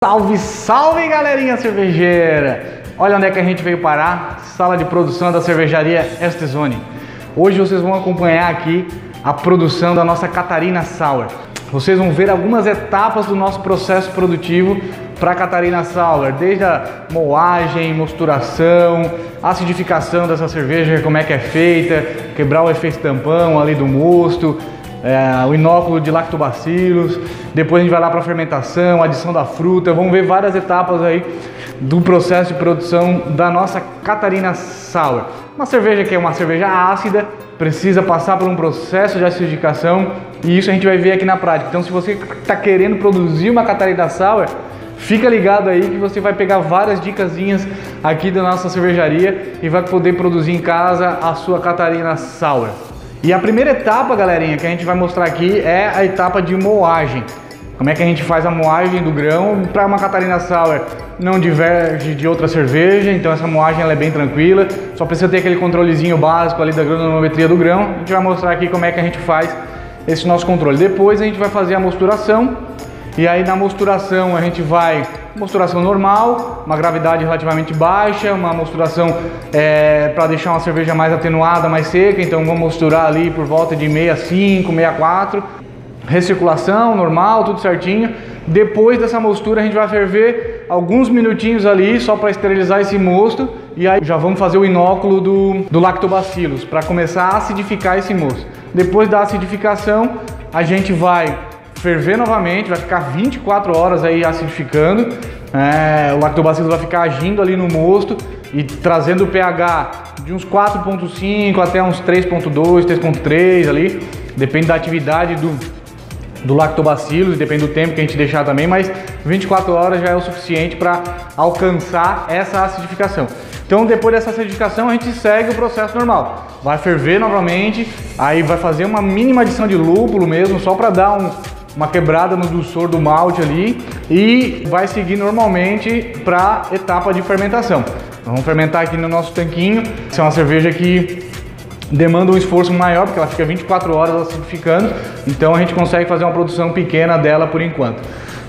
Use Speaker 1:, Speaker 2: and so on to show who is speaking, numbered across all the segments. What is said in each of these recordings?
Speaker 1: Salve, salve, galerinha cervejeira! Olha onde é que a gente veio parar, sala de produção da cervejaria Estezoni. Hoje vocês vão acompanhar aqui a produção da nossa Catarina Sour. Vocês vão ver algumas etapas do nosso processo produtivo para a Catarina Sour, desde a moagem, mosturação, acidificação dessa cerveja, como é que é feita, quebrar o efeito tampão ali do mosto, o inóculo de lactobacilos, depois a gente vai lá para a fermentação, adição da fruta. Vamos ver várias etapas aí do processo de produção da nossa Catarina Sour. Uma cerveja que é uma cerveja ácida, precisa passar por um processo de acidificação e isso a gente vai ver aqui na prática. Então, se você está querendo produzir uma Catarina Sour, fica ligado aí que você vai pegar várias dicasinhas aqui da nossa cervejaria e vai poder produzir em casa a sua Catarina Sour. E a primeira etapa, galerinha, que a gente vai mostrar aqui é a etapa de moagem. Como é que a gente faz a moagem do grão para uma Catarina Sour não diverge de outra cerveja, então essa moagem ela é bem tranquila, só precisa ter aquele controlezinho básico ali da granulometria do grão. A gente vai mostrar aqui como é que a gente faz esse nosso controle. Depois a gente vai fazer a mosturação, e aí na mosturação a gente vai mosturação normal, uma gravidade relativamente baixa, uma mosturação para deixar uma cerveja mais atenuada, mais seca, então vamos misturar ali por volta de 65, 64. Recirculação normal, tudo certinho. Depois dessa mostura a gente vai ferver alguns minutinhos ali só para esterilizar esse mosto, e aí já vamos fazer o inóculo do lactobacilos para começar a acidificar esse mosto. Depois da acidificação a gente vai ferver novamente, vai ficar 24 horas aí acidificando. O lactobacillus vai ficar agindo ali no mosto e trazendo o pH de uns 4.5 até uns 3.2, 3.3 ali, depende da atividade do lactobacillus, depende do tempo que a gente deixar também, mas 24 horas já é o suficiente para alcançar essa acidificação. Então, depois dessa acidificação, a gente segue o processo normal. Vai ferver novamente, aí vai fazer uma mínima adição de lúpulo mesmo, só para dar uma quebrada no dulçor do malte ali, e vai seguir normalmente para a etapa de fermentação. Vamos fermentar aqui no nosso tanquinho. Essa é uma cerveja que demanda um esforço maior, porque ela fica 24 horas acidificando, então a gente consegue fazer uma produção pequena dela por enquanto.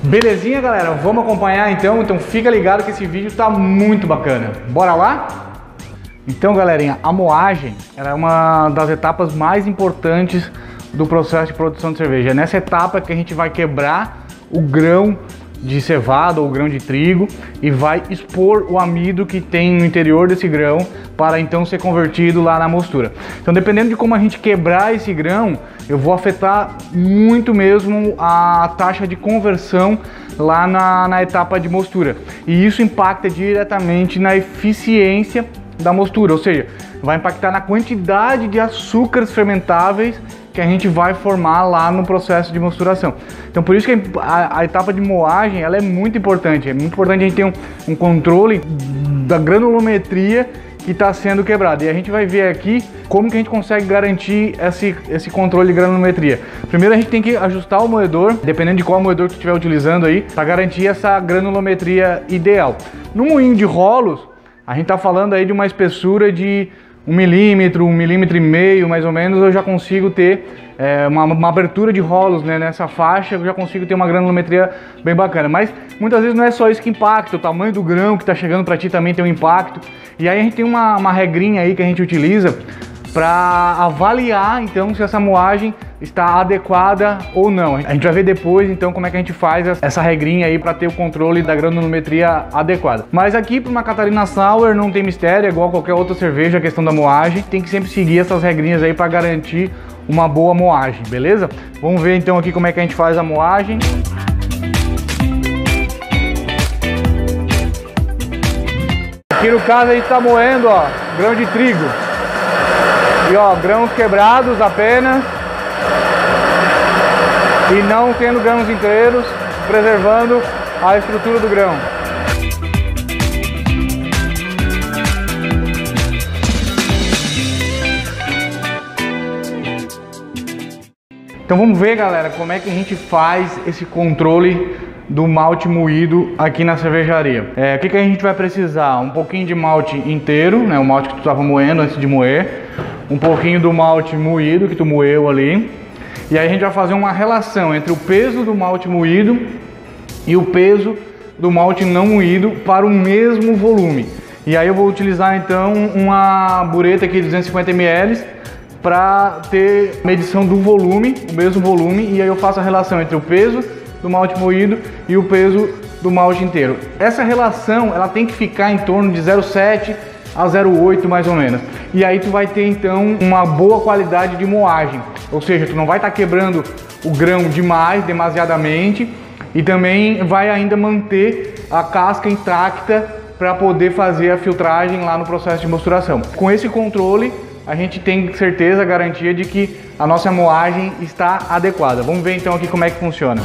Speaker 1: Belezinha, galera? Vamos acompanhar então fica ligado que esse vídeo tá muito bacana. Bora lá? Então, galerinha, a moagem ela é uma das etapas mais importantes do processo de produção de cerveja. É nessa etapa que a gente vai quebrar o grão de cevada ou grão de trigo e vai expor o amido que tem no interior desse grão para então ser convertido lá na mostura. Então, dependendo de como a gente quebrar esse grão, eu vou afetar muito mesmo a taxa de conversão lá na etapa de mostura, e isso impacta diretamente na eficiência da mostura, ou seja, vai impactar na quantidade de açúcares fermentáveis que a gente vai formar lá no processo de mosturação. Então, por isso que a etapa de moagem ela é muito importante. É muito importante a gente ter um controle da granulometria que está sendo quebrada. E a gente vai ver aqui como que a gente consegue garantir esse controle de granulometria. Primeiro a gente tem que ajustar o moedor, dependendo de qual moedor que estiver utilizando aí, para garantir essa granulometria ideal. No moinho de rolos, a gente está falando aí de uma espessura de 1 milímetro, 1,5 milímetros mais ou menos, eu já consigo ter uma abertura de rolos, né, nessa faixa, eu já consigo ter uma granulometria bem bacana. Mas muitas vezes não é só isso que impacta, o tamanho do grão que está chegando para ti também tem um impacto. E aí a gente tem uma regrinha aí que a gente utiliza para avaliar então se essa moagem está adequada ou não. A gente vai ver depois então como é que a gente faz essa regrinha aí para ter o controle da granulometria adequada. Mas aqui para uma Catarina Sour não tem mistério, é igual qualquer outra cerveja, a questão da moagem. Tem que sempre seguir essas regrinhas aí para garantir uma boa moagem, beleza? Vamos ver então aqui como é que a gente faz a moagem. Aqui no caso a gente está moendo, ó, grão de trigo. E ó, grãos quebrados apenas, e não tendo grãos inteiros, preservando a estrutura do grão. Então vamos ver, galera, como é que a gente faz esse controle do malte moído aqui na cervejaria. O que a gente vai precisar? Um pouquinho de malte inteiro, né, o malte que tu estava moendo antes de moer, um pouquinho do malte moído que tu moeu ali, e aí a gente vai fazer uma relação entre o peso do malte moído e o peso do malte não moído para o mesmo volume. E aí eu vou utilizar então uma bureta aqui de 250 ml para ter medição do volume, o mesmo volume, e aí eu faço a relação entre o peso do malte moído e o peso do malte inteiro. Essa relação ela tem que ficar em torno de 0,7 a 0,8 mais ou menos. E aí tu vai ter então uma boa qualidade de moagem, ou seja, tu não vai estar quebrando o grão demasiadamente, e também vai ainda manter a casca intacta para poder fazer a filtragem lá no processo de mosturação. Com esse controle a gente tem certeza, garantia de que a nossa moagem está adequada. Vamos ver então aqui como é que funciona.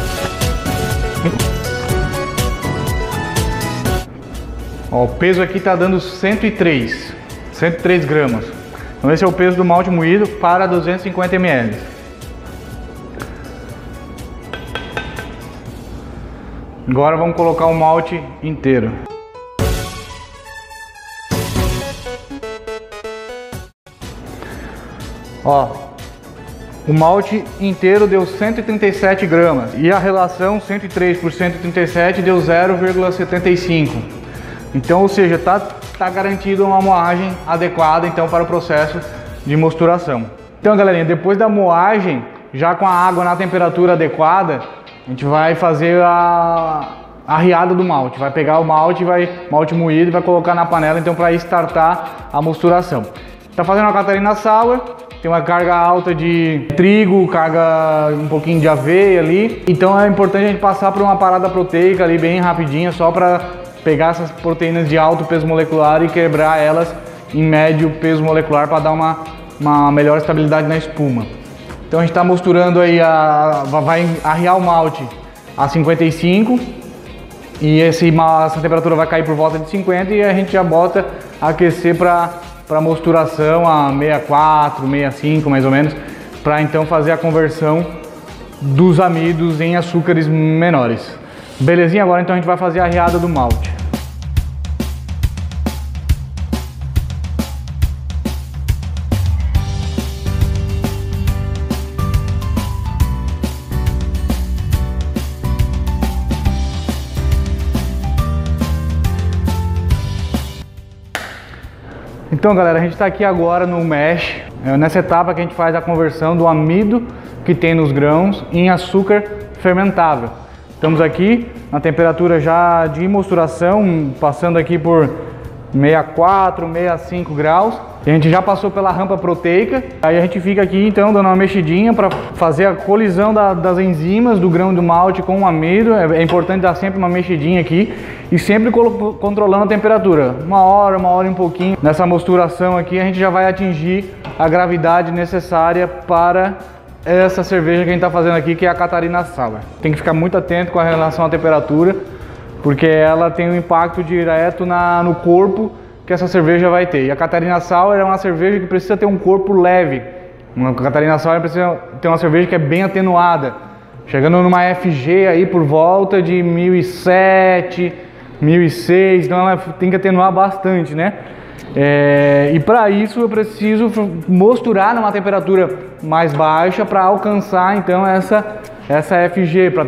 Speaker 1: Ó, o peso aqui está dando 103 gramas. Então esse é o peso do malte moído para 250 ml. Agora vamos colocar o malte inteiro. Ó, o malte inteiro deu 137 gramas e a relação 103 por 137 deu 0,75. Então, ou seja, tá garantido uma moagem adequada então para o processo de mosturação. Então, galerinha, depois da moagem, já com a água na temperatura adequada, a gente vai fazer a arriada do malte. Vai pegar o malte moído e vai colocar na panela então para startar a mosturação. Tá fazendo uma Catarina Sour, tem uma carga alta de trigo, carga um pouquinho de aveia ali. Então é importante a gente passar por uma parada proteica ali bem rapidinha, só para pegar essas proteínas de alto peso molecular e quebrar elas em médio peso molecular para dar uma melhor estabilidade na espuma. Então a gente está misturando aí, vai arriar o malte a 55 e essa temperatura vai cair por volta de 50 e a gente já bota a aquecer para mosturação a 64, 65 mais ou menos, para então fazer a conversão dos amidos em açúcares menores. Belezinha? Agora então a gente vai fazer a arriada do malte. Então, galera, a gente está aqui agora no mash, nessa etapa que a gente faz a conversão do amido que tem nos grãos em açúcar fermentável. Estamos aqui na temperatura já de mosturação, passando aqui por 64, 65 graus. A gente já passou pela rampa proteica, aí a gente fica aqui então dando uma mexidinha para fazer a colisão das enzimas do grão do malte com o amido. É importante dar sempre uma mexidinha aqui e sempre controlando a temperatura. Uma hora e um pouquinho. Nessa mosturação aqui a gente já vai atingir a gravidade necessária para essa cerveja que a gente está fazendo aqui, que é a Catarina Sour. Tem que ficar muito atento com a relação à temperatura, porque ela tem um impacto direto no corpo que essa cerveja vai ter. E a Catarina Sour é uma cerveja que precisa ter um corpo leve. Uma Catarina Sour precisa ter uma cerveja que é bem atenuada, chegando numa FG aí por volta de 1007, 1006, então ela tem que atenuar bastante, né? E para isso eu preciso mosturar numa temperatura mais baixa para alcançar então essa FG, para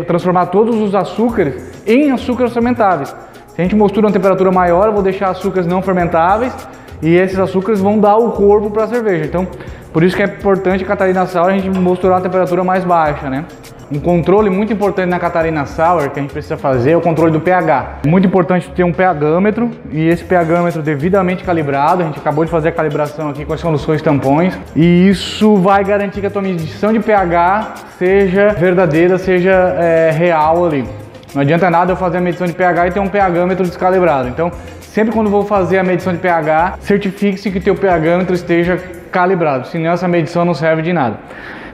Speaker 1: transformar todos os açúcares em açúcares fermentáveis. Se a gente mostura uma temperatura maior, eu vou deixar açúcares não fermentáveis e esses açúcares vão dar o corpo para a cerveja. Então, por isso que é importante a Catarina Sour a gente mosturar uma temperatura mais baixa, né? Um controle muito importante na Catarina Sour que a gente precisa fazer é o controle do pH. É muito importante ter um pHmetro e esse pHmetro devidamente calibrado. A gente acabou de fazer a calibração aqui com as soluções tampões e isso vai garantir que a tua medição de pH seja verdadeira, seja real ali. Não adianta nada eu fazer a medição de pH e ter um pHmetro descalibrado. Então, sempre quando vou fazer a medição de pH, certifique-se que o teu pHmetro esteja calibrado, senão essa medição não serve de nada.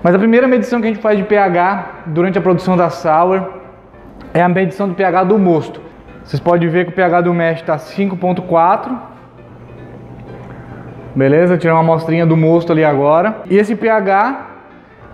Speaker 1: Mas a primeira medição que a gente faz de pH durante a produção da Sour é a medição do pH do mosto. Vocês podem ver que o pH do mash está 5.4. Beleza? Tirei uma amostrinha do mosto ali agora. E esse pH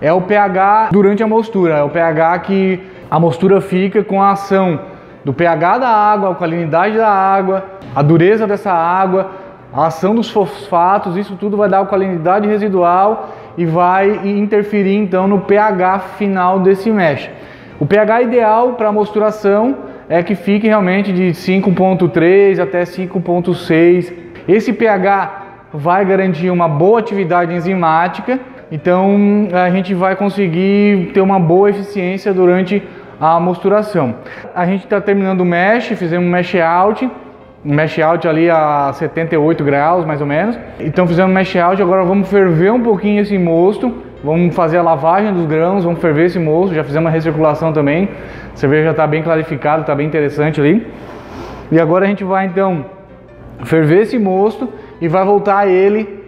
Speaker 1: é o pH durante a mostura, é o pH que a mostura fica com a ação do pH da água, a alcalinidade da água, a dureza dessa água, a ação dos fosfatos, isso tudo vai dar alcalinidade residual e vai interferir então no pH final desse mash. O pH ideal para a mosturação é que fique realmente de 5,3 até 5,6. Esse pH vai garantir uma boa atividade enzimática, então a gente vai conseguir ter uma boa eficiência durante a mosturação. A gente está terminando o mesh, fizemos um mesh out ali a 78 graus mais ou menos. Então fizemos mesh out, agora vamos ferver um pouquinho esse mosto, vamos fazer a lavagem dos grãos, vamos ferver esse mosto, já fizemos uma recirculação também, a cerveja já está bem clarificada, está bem interessante ali. E agora a gente vai então ferver esse mosto e vai voltar ele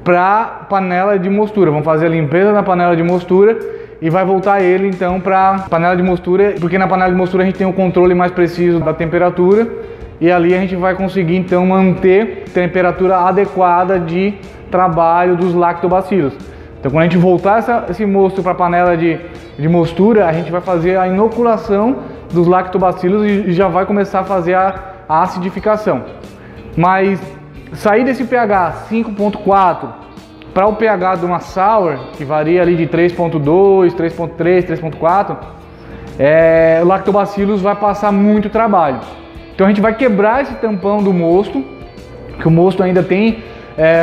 Speaker 1: para panela de mostura. Vamos fazer a limpeza na panela de mostura e vai voltar ele então para panela de mostura, porque na panela de mostura a gente tem um controle mais preciso da temperatura e ali a gente vai conseguir então manter temperatura adequada de trabalho dos lactobacilos. Então quando a gente voltar esse mosto para a panela de mostura, a gente vai fazer a inoculação dos lactobacilos e já vai começar a fazer a acidificação. Mas sair desse pH 5,4 para o pH de uma sour, que varia ali de 3,2, 3,3, 3,4, o lactobacillus vai passar muito trabalho. Então a gente vai quebrar esse tampão do mosto, que o mosto ainda tem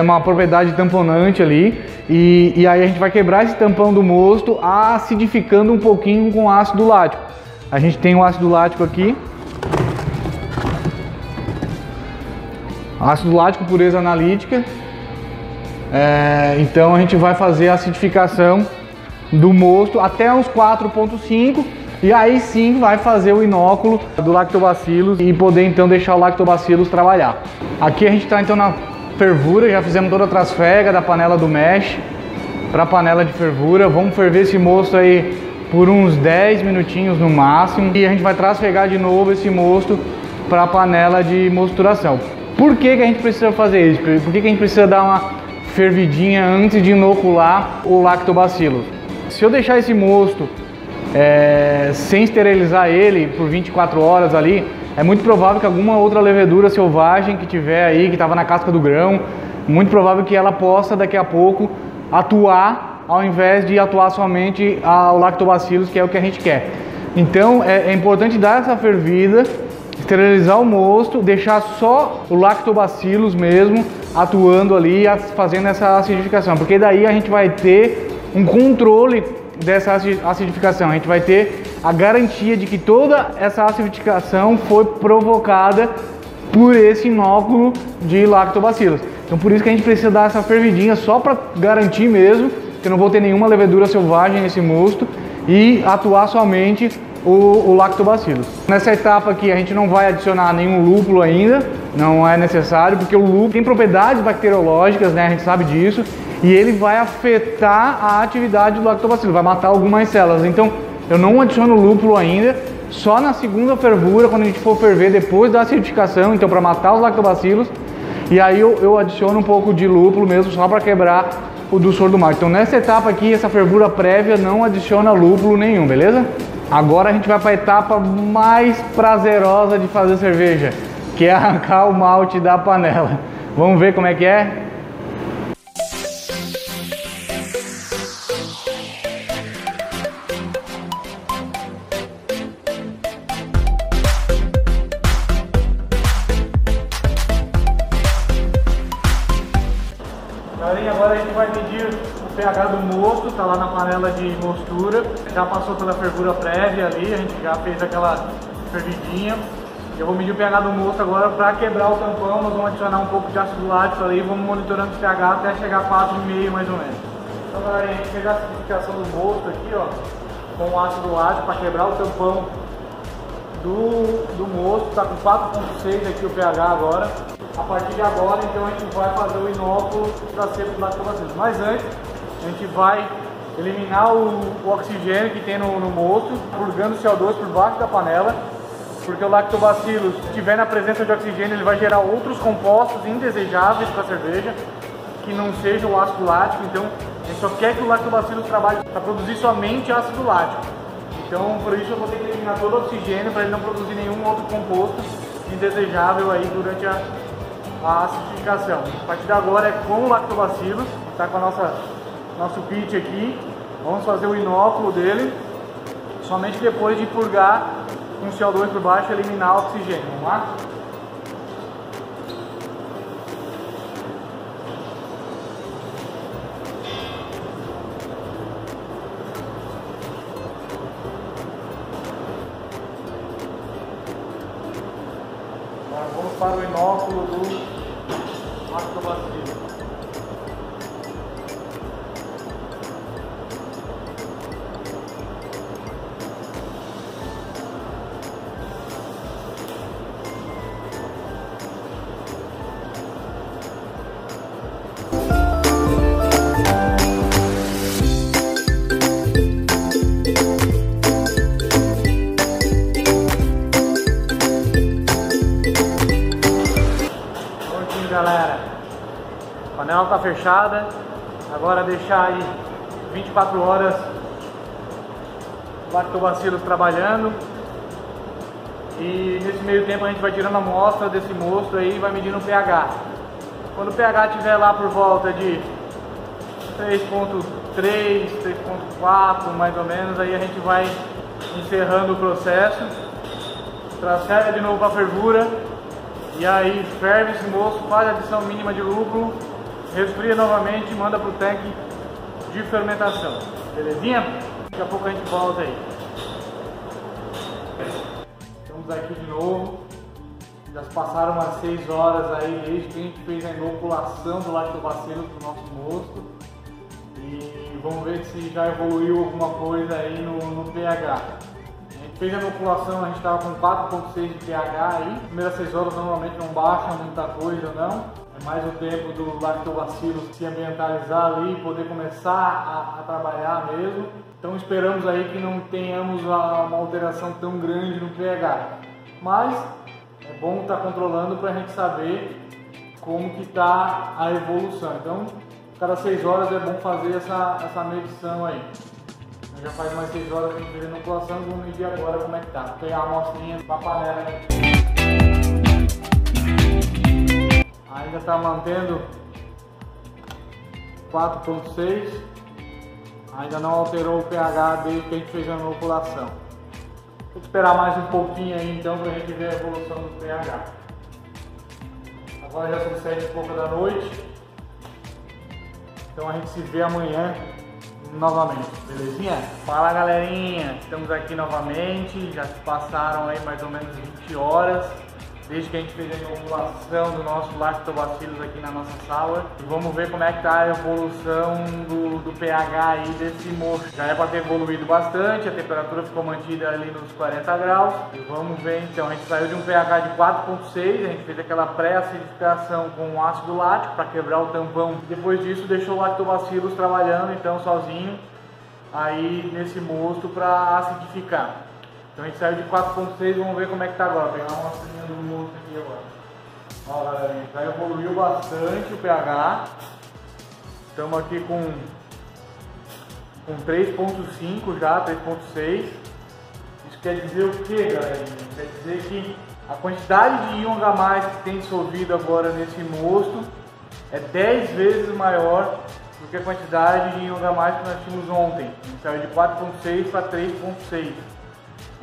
Speaker 1: uma propriedade tamponante ali, e aí a gente vai quebrar esse tampão do mosto acidificando um pouquinho com ácido lático. A gente tem o ácido lático aqui. Ácido lático, pureza analítica. Então a gente vai fazer a acidificação do mosto até uns 4,5 e aí sim vai fazer o inóculo do lactobacillus e poder então deixar o lactobacillus trabalhar. Aqui a gente está então na fervura, já fizemos toda a trasfega da panela do mesh para a panela de fervura. Vamos ferver esse mosto aí por uns 10 minutinhos no máximo e a gente vai trasfegar de novo esse mosto para a panela de mosturação. Por que que a gente precisa fazer isso? Por que que a gente precisa dar uma fervidinha antes de inocular o lactobacillus? Se eu deixar esse mosto sem esterilizar ele por 24 horas ali, é muito provável que alguma outra levedura selvagem que tiver aí, que estava na casca do grão, muito provável que ela possa daqui a pouco atuar ao invés de atuar somente ao lactobacillus, que é o que a gente quer. Então é importante dar essa fervida, esterilizar o mosto, deixar só o lactobacillus mesmo atuando ali, fazendo essa acidificação, porque daí a gente vai ter um controle dessa acidificação, a gente vai ter a garantia de que toda essa acidificação foi provocada por esse inóculo de lactobacillus. Então por isso que a gente precisa dar essa fervidinha só para garantir mesmo que eu não vou ter nenhuma levedura selvagem nesse mosto e atuar somente o lactobacillus. Nessa etapa aqui a gente não vai adicionar nenhum lúpulo ainda, não é necessário, porque o lúpulo tem propriedades bacteriológicas, né? A gente sabe disso, e ele vai afetar a atividade do lactobacillus, vai matar algumas células. Então eu não adiciono lúpulo ainda, só na segunda fervura, quando a gente for ferver depois da acidificação, então para matar os lactobacillus, e aí eu adiciono um pouco de lúpulo mesmo, só para quebrar o dulçor do malte. Então nessa etapa aqui, essa fervura prévia não adiciona lúpulo nenhum, beleza? Agora a gente vai para a etapa mais prazerosa de fazer cerveja, que é arrancar o malte da panela. Vamos ver como é que é? Galerinha, agora a gente vai medir o pH do mosto, está lá na panela de mostura, já passou pela fervura prévia ali, a gente já fez aquela fervidinha. Eu vou medir o pH do mosto agora para quebrar o tampão, nós vamos adicionar um pouco de ácido lático ali e vamos monitorando esse pH até chegar a 4,5 mais ou menos. Então galerinha, a gente fez a acidificação do mosto aqui, ó, com o ácido lático para quebrar o tampão do mosto, está com 4,6 aqui o pH agora. A partir de agora, então, a gente vai fazer o inóculo para ser do lactobacillus. Mas antes, a gente vai eliminar o oxigênio que tem no mosto, purgando o CO2 por baixo da panela, porque o lactobacillus, se estiver na presença de oxigênio, ele vai gerar outros compostos indesejáveis para a cerveja, que não seja o ácido lático. Então, a gente só quer que o lactobacillus trabalhe para produzir somente ácido lático. Então, por isso eu vou ter que eliminar todo o oxigênio para ele não produzir nenhum outro composto indesejável aí durante a acidificação. A partir de agora é com o lactobacillus, está com a nosso pitch aqui. Vamos fazer o inóculo dele somente depois de purgar com CO2 por baixo e eliminar o oxigênio. Vamos lá? Agora vamos para o inóculo do lactobacillus. Galera, a panela está fechada, agora deixar aí 24 horas o lactobacillus trabalhando, e nesse meio tempo a gente vai tirando a amostra desse mosto aí e vai medindo o pH. Quando o pH estiver lá por volta de 3.3, 3.4 mais ou menos, aí a gente vai encerrando o processo, transfere de novo para a fervura. E aí ferve esse moço, faz a adição mínima de lúpulo, resfria novamente e manda para o tanque de fermentação. Belezinha? Daqui a pouco a gente volta aí. Estamos aqui de novo. Já se passaram umas 6 horas aí desde que a gente fez a inoculação do lactobacillus para o nosso mosto. E vamos ver se já evoluiu alguma coisa aí no pH. Fez a inoculação, a gente estava com 4.6 de pH aí. As primeiras 6 horas normalmente não baixa muita coisa não. É mais o tempo do lactobacillus se ambientalizar ali e poder começar a trabalhar mesmo. Então esperamos aí que não tenhamos uma alteração tão grande no pH. Mas é bom estar controlando para a gente saber como que está a evolução. Então, cada 6 horas é bom fazer essa medição aí. Já faz mais 6 horas que a gente fez a inoculação, vamos medir agora como é que tá. Vou pegar a amostrinha para a panela aí. Ainda está mantendo 4.6. Ainda não alterou o pH desde que a gente fez a inoculação. Vou esperar mais um pouquinho aí então para a gente ver a evolução do pH. Agora já são 7 e pouca da noite. Então a gente se vê amanhã novamente, belezinha? Fala galerinha, estamos aqui novamente, já se passaram aí mais ou menos 20 horas desde que a gente fez a inoculação do nosso lactobacillus aqui na nossa sala e vamos ver como é que tá a evolução do pH aí desse moço. Já é para ter evoluído bastante, a temperatura ficou mantida ali nos 40 graus e vamos ver então, a gente saiu de um pH de 4.6, a gente fez aquela pré-acidificação com ácido lático para quebrar o tampão, depois disso deixou o lactobacillus trabalhando então sozinho aí nesse mosto para acidificar. Então a gente saiu de 4.6, vamos ver como é que tá agora. Vou pegar uma amostrinha do mosto aqui agora. Ó galera, já evoluiu bastante o pH. Estamos aqui com 3.5 já, 3.6. Isso quer dizer o que, galera? Quer dizer que a quantidade de íon H+ que tem dissolvido agora nesse mosto é 10 vezes maior do que a quantidade de íon H+ que nós tínhamos ontem. A gente saiu de 4.6 para 3.6.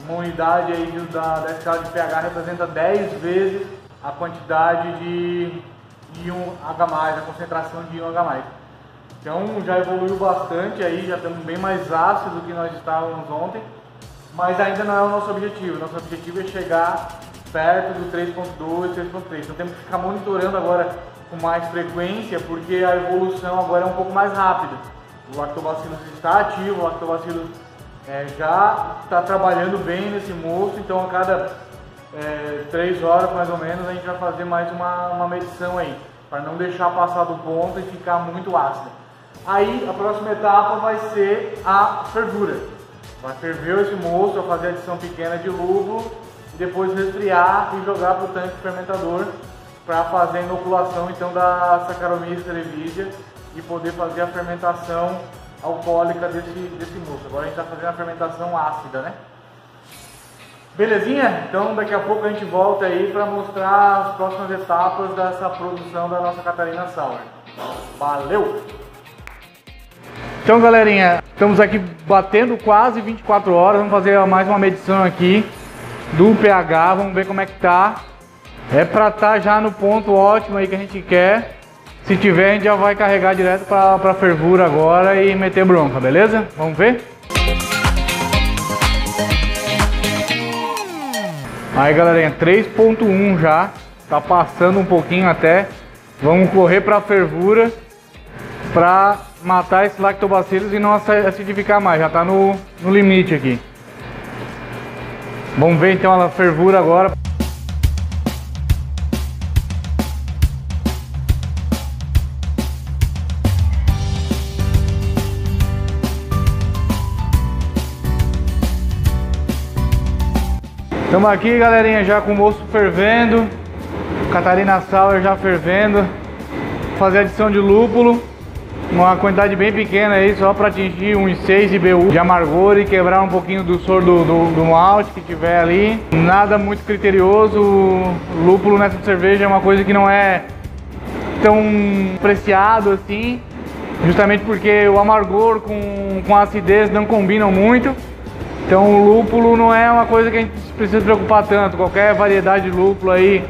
Speaker 1: Uma unidade aí da escala de pH representa 10 vezes a quantidade de íon H+, a concentração de íon H+. Então já evoluiu bastante aí, já estamos bem mais ácidos do que nós estávamos ontem, mas ainda não é o nosso objetivo. Nosso objetivo é chegar perto do 3.2, 3.3. Então temos que ficar monitorando agora com mais frequência, porque a evolução agora é um pouco mais rápida. O lactobacillus está ativo, o lactobacillus já está trabalhando bem nesse mosto, então a cada 3 horas mais ou menos a gente vai fazer mais uma medição aí, para não deixar passar do ponto e ficar muito ácida. Aí a próxima etapa vai ser a fervura. Vai ferver esse mosto, vai fazer adição pequena de lúpulo e depois resfriar e jogar para o tanque fermentador para fazer a inoculação então da Saccharomyces cerevisiae e poder fazer a fermentação alcoólica desse mosto. Agora a gente está fazendo a fermentação ácida, né? Belezinha? Então daqui a pouco a gente volta aí para mostrar as próximas etapas dessa produção da nossa Catarina Sour. Valeu! Então galerinha, estamos aqui batendo quase 24 horas, vamos fazer mais uma medição aqui do pH, vamos ver como é que tá. É pra estar já no ponto ótimo aí que a gente quer. Se tiver, a gente já vai carregar direto pra fervura agora e meter bronca, beleza? Vamos ver? Aí galerinha, 3.1 já, tá passando um pouquinho até. Vamos correr pra fervura pra matar esses lactobacilos e não acidificar mais, já tá no limite aqui. Vamos ver então a fervura agora. Estamos aqui, galerinha, já com o moço fervendo, Catarina Sour já fervendo. Vou fazer adição de lúpulo, uma quantidade bem pequena aí, só para atingir uns 6 IBU de amargor e quebrar um pouquinho do soro do malte que tiver ali. Nada muito criterioso. O lúpulo nessa cerveja é uma coisa que não é tão apreciado assim, justamente porque o amargor com a acidez não combinam muito. Então o lúpulo não é uma coisa que a gente precisa se preocupar tanto. Qualquer variedade de lúpulo aí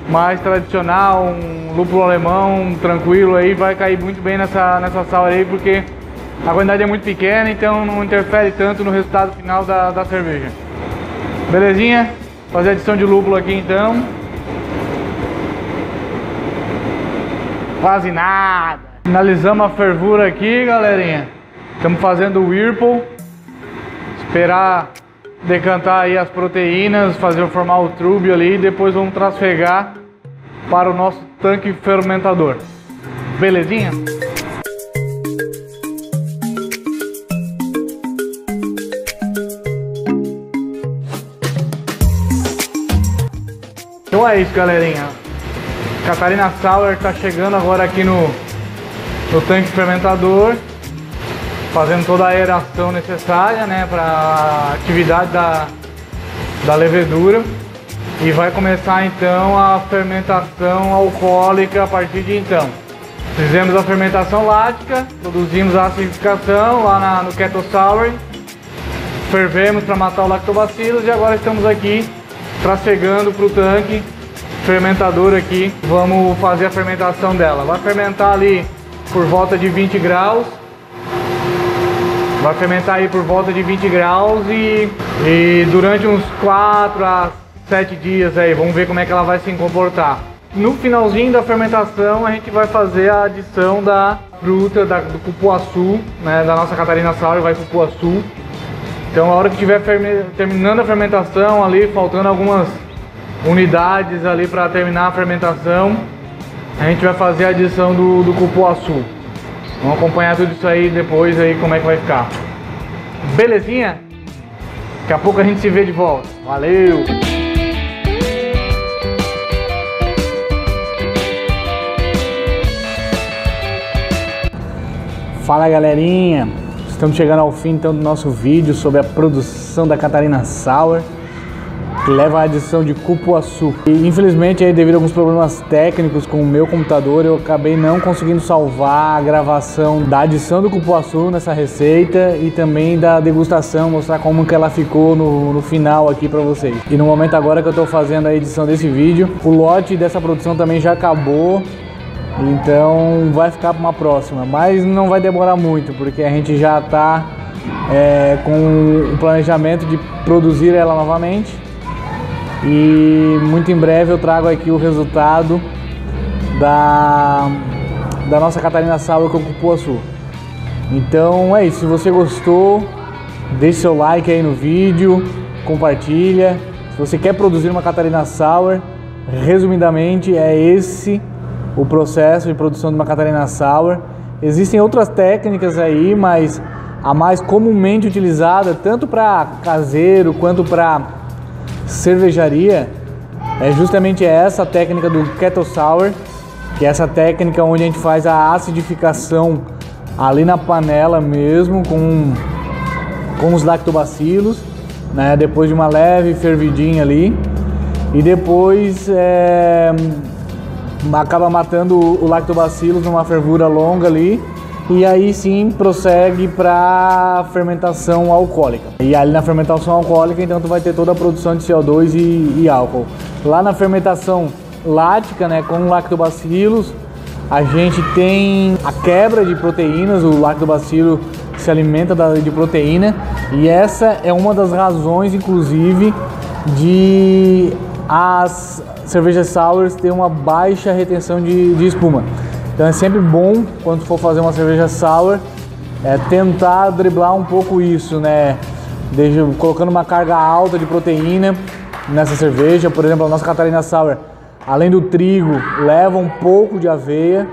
Speaker 1: mais tradicional, um lúpulo alemão tranquilo aí, vai cair muito bem nessa sour aí, porque a quantidade é muito pequena, então não interfere tanto no resultado final da cerveja. Belezinha? Fazer adição de lúpulo aqui então. Quase nada. Finalizamos a fervura aqui, galerinha. Estamos fazendo o Whirlpool. Esperar decantar aí as proteínas, formar o trúbio ali e depois vamos trasfegar para o nosso tanque fermentador. Belezinha? Então é isso, galerinha. Catarina Sour está chegando agora aqui no tanque fermentador, fazendo toda a aeração necessária, né, para a atividade da levedura, e vai começar então a fermentação alcoólica a partir de então. Fizemos a fermentação lática, produzimos a acidificação lá no Keto Sour, fervemos para matar o lactobacilos e agora estamos aqui trasfegando para o tanque fermentador aqui. Vamos fazer a fermentação dela. Vai fermentar ali por volta de 20 graus. Vai fermentar aí por volta de 20 graus e durante uns 4 a 7 dias aí, vamos ver como é que ela vai se comportar. No finalzinho da fermentação a gente vai fazer a adição da fruta do cupuaçu, né, da nossa Catarina Sour, vai cupuaçu. Então a hora que estiver terminando a fermentação ali, faltando algumas unidades ali para terminar a fermentação, a gente vai fazer a adição do cupuaçu. Vamos acompanhar tudo isso aí depois aí, como é que vai ficar. Belezinha? Daqui a pouco a gente se vê de volta. Valeu! Fala, galerinha! Estamos chegando ao fim então do nosso vídeo sobre a produção da Catarina Sour, que leva a adição de cupuaçu. E infelizmente, aí, devido a alguns problemas técnicos com o meu computador, eu acabei não conseguindo salvar a gravação da adição do cupuaçu nessa receita e também da degustação, mostrar como que ela ficou no final aqui para vocês. E no momento agora que eu estou fazendo a edição desse vídeo, o lote dessa produção também já acabou, então vai ficar para uma próxima, mas não vai demorar muito, porque a gente já está com o planejamento de produzir ela novamente. E muito em breve eu trago aqui o resultado da nossa Catarina Sour com cupuaçu. Então é isso, se você gostou, deixe seu like aí no vídeo, compartilha. Se você quer produzir uma Catarina Sour, resumidamente é esse o processo de produção de uma Catarina Sour. Existem outras técnicas aí, mas a mais comumente utilizada, tanto para caseiro quanto para cervejaria, é justamente essa técnica do Keto Sour, que é essa técnica onde a gente faz a acidificação ali na panela mesmo, com os lactobacilos, né, depois de uma leve fervidinha ali, e depois acaba matando o lactobacilos numa fervura longa ali,
Speaker 2: e aí sim prossegue para fermentação alcoólica. E ali na fermentação alcoólica, então tu vai ter toda a produção de CO2 e álcool. Lá na fermentação lática, né, com lactobacilos, a gente tem a quebra de proteínas. O lactobacilo se alimenta de proteína, e essa é uma das razões, inclusive, de as cervejas sours ter uma baixa retenção de espuma. Então é sempre bom, quando for fazer uma cerveja sour, tentar driblar um pouco isso, né? Colocando uma carga alta de proteína nessa cerveja. Por exemplo, a nossa Catarina Sour, além do trigo, leva um pouco de aveia,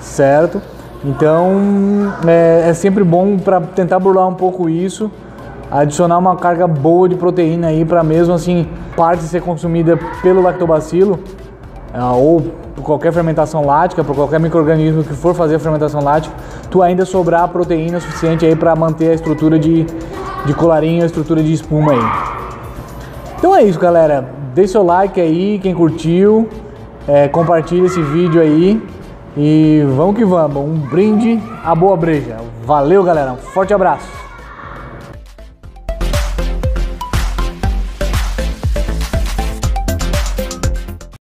Speaker 2: certo? Então é sempre bom, para tentar burlar um pouco isso, adicionar uma carga boa de proteína aí, para mesmo assim parte ser consumida pelo lactobacilo, ou por qualquer fermentação lática, por qualquer micro-organismo que for fazer a fermentação lática, tu ainda sobrar proteína suficiente aí para manter a estrutura de colarinho, a estrutura de espuma aí. Então é isso, galera. Deixa seu like aí, quem curtiu, compartilha esse vídeo aí e vamos que vamos. Um brinde à boa breja. Valeu, galera. Um forte abraço.